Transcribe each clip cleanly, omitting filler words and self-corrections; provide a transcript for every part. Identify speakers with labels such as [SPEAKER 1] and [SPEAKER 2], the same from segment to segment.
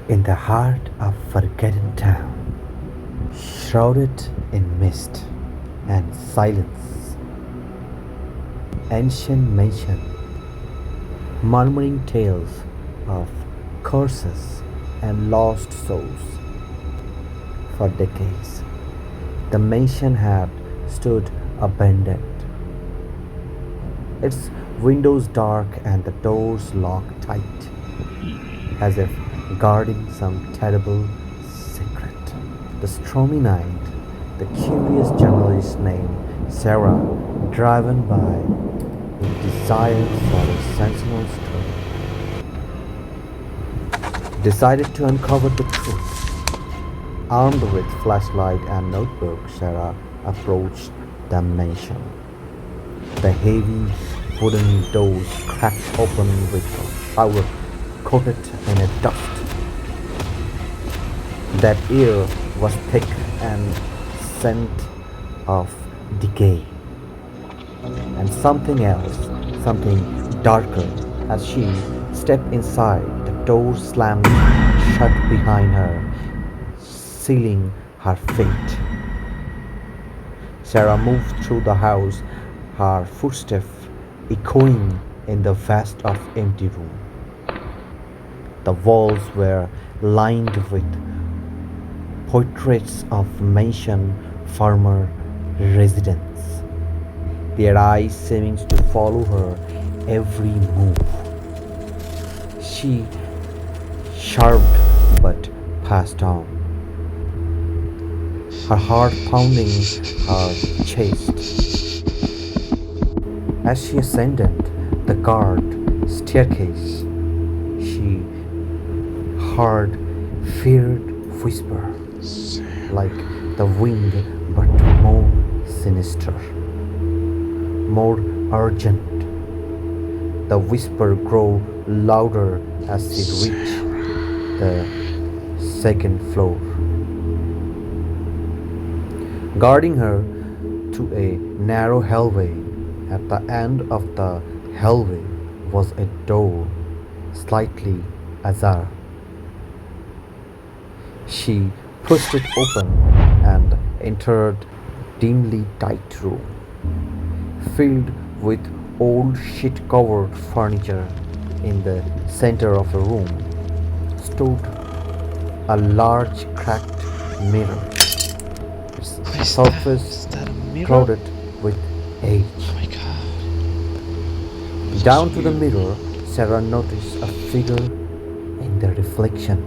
[SPEAKER 1] In the heart of forgotten town, shrouded in mist and silence, ancient mansion, murmuring tales of curses and lost souls. For decades, the mansion had stood abandoned, its windows dark and the doors locked tight, as if guarding some terrible secret. The stormy night, the curious journalist named Sarah, driven by a desire for a sensational story, decided to uncover the truth. Armed with flashlight and notebook, Sarah approached the mansion. The heavy wooden doors cracked open with a shower coated in a dust. That air was thick and scent of decay. And something else, something darker. As she stepped inside, the door slammed shut behind her, sealing her fate. Sarah moved through the house, her footsteps echoing in the vast of empty room. The walls were lined with portraits of mansion former residents, their eyes seeming to follow her every move. She shrugged but passed on, her heart pounding her chest. As she ascended the guard staircase, she heard feared whisper, like the wind but more sinister, more urgent. The whisper grew louder as she reached the second floor. Guarding her to a narrow hallway. At the end of the hallway was a door, slightly ajar. She pushed it open and entered dimly lighted room, filled with old sheet-covered furniture. In the center of the room stood a large cracked mirror, its surface clouded with age.
[SPEAKER 2] Oh my god.
[SPEAKER 1] Down to the mirror, Sarah noticed a figure in the reflection.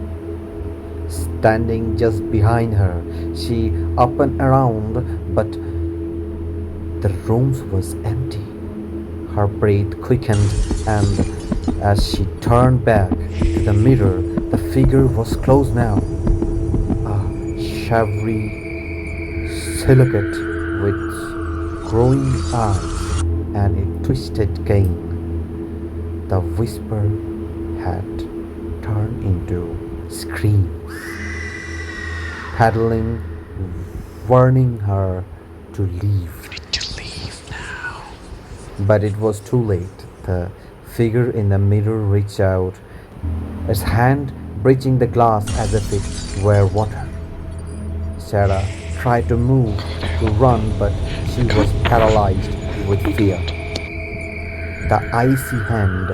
[SPEAKER 1] Standing just behind her, she up and around, but the room was empty. Her breath quickened, and as she turned back to the mirror, the figure was close now. A shadowy silhouette with growing eyes and a twisted cane. The whisper had turned into screams, paddling, warning her to leave.
[SPEAKER 2] You need to leave now.
[SPEAKER 1] But it was too late. The figure in the mirror reached out, its hand breaching the glass as if it were water. Sarah tried to move, to run, but she was paralyzed with fear. The icy hand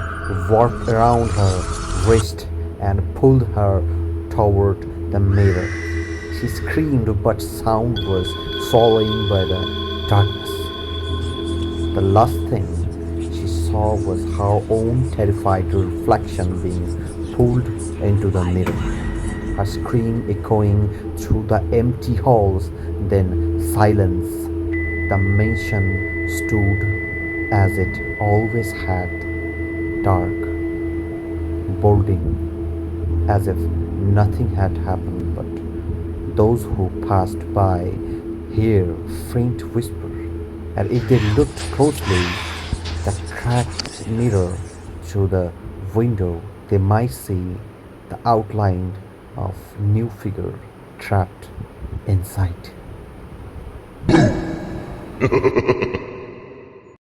[SPEAKER 1] warped around her wrist and pulled her toward the mirror. She screamed, but sound was swallowed by the darkness. The last thing she saw was her own terrified reflection being pulled into the mirror, her scream echoing through the empty halls. Then silence. The mansion stood as it always had, dark, brooding, as if nothing had happened. But those who passed by hear faint whisper, and if they looked closely, the cracked mirror through the window, they might see the outline of new figure trapped inside.